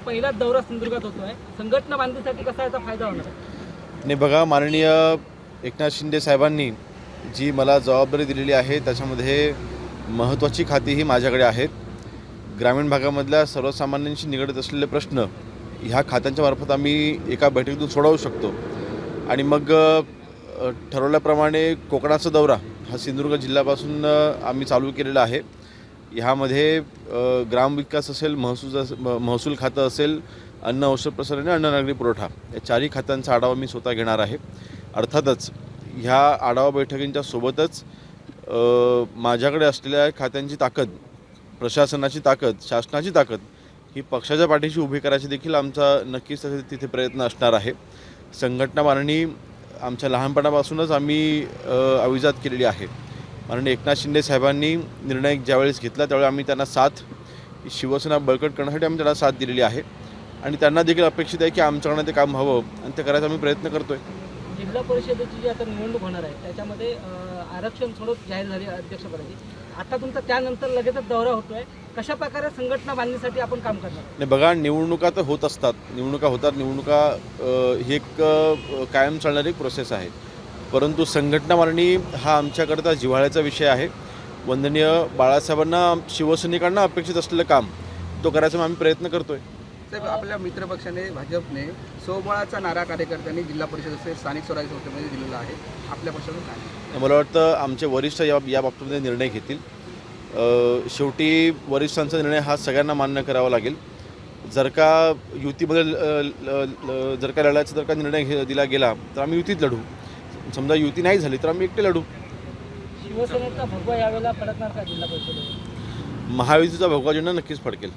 पहिलाच दौरा सिंधुदुर्गात होतोय, संघटना बांधणीसाठी कसा याचा फायदा होणार आहे? नाही बघा, माननीय एकनाथ शिंदे साहेबांनी जी मला जबाबदारी दिलेली आहे त्याच्यामध्ये महत्त्वाची खाती ही माझ्याकडे आहेत. ग्रामीण भागामधल्या सर्वसामान्यांशी निगडीत असलेले प्रश्न ह्या खात्यांच्या मार्फत आम्ही एका बैठकीतून सोडवू शकतो. आणि मग ठरवल्याप्रमाणे कोकणाचा दौरा हा सिंधुदुर्ग जिल्ह्यापासून आम्ही चालू केलेला आहे. ह्यामध्ये ग्रामविकास असेल, महसूल खातं असेल, अन्न औषध प्रसारण आणि अन्न नागरी पुरवठा या चारही खात्यांचा आढावा मी स्वतः घेणार आहे. अर्थातच ह्या आढावा बैठकींच्या सोबतच माझ्याकडे असलेल्या खात्यांची ताकद, प्रशासनाची ताकद, शासनाची ताकद ही पक्षाच्या पाठीशी उभी करायची देखील आमचा नक्कीच तिथे प्रयत्न असणार आहे. संघटना बांधणी आमच्या लहानपणापासूनच आम्ही अविजात केलेली आहे. माननीय एकनाथ शिंदे साहेबांनी निर्णय ज्यावेळेस घेतला त्यावेळी आम्ही त्यांना साथ, शिवसेना बळकट करण्यासाठी आम्ही त्यांना साथ दिलेली आहे. आणि त्यांना देखील अपेक्षित आहे की आमच्याकडनं ते काम व्हावं आणि ते करायचा आम्ही प्रयत्न करतो आहे. जिल्हा परिषदेची जी आता निवडणूक होणार आहे त्याच्यामध्ये आरक्षण सोडत जाहीर झाली अध्यक्षपदाची. आता तुमचा त्यानंतर लगेचच दौरा होतोय, कशा प्रकारे संघटना बांधणीसाठी आपण काम करणार? नाही बघा, निवडणुका तर होत असतात, निवडणुका होतात. निवडणुका ही एक कायम चालणारी प्रोसेस आहे. परंतु संघटना बांधणी हा आमच्याकरता जिव्हाळ्याचा विषय आहे. वंदनीय बाळासाहेबांना, शिवसैनिकांना अपेक्षित असलेलं काम तो करायचा आम्ही प्रयत्न करतो आहे. साहेब, आपल्या मित्रपक्षाने भाजपने स्वबळाचा नारा कार्यकर्त्यांनी जिल्हा परिषद असेल, स्थानिक स्वराज्य संस्थेमध्ये दिलेला आहे. आपल्या पक्षाचं काय? मला वाटतं आमचे वरिष्ठ या बाबतीमध्ये निर्णय घेतील. शेवटी वरिष्ठांचा निर्णय हा सगळ्यांना मान्य करावा लागेल. जर का युतीमध्ये जर का लढायचा जर का निर्णय दिला गेला तर आम्ही युतीत लढू. समजा युती नाही झाली तर आम्ही एकटे लढू. शिवसेनेचा भगवा यावेळेला फडकणार का जिल्हा परिषदेवर? महायुतीचा भगवा झेंडा नक्कीच फडकेल.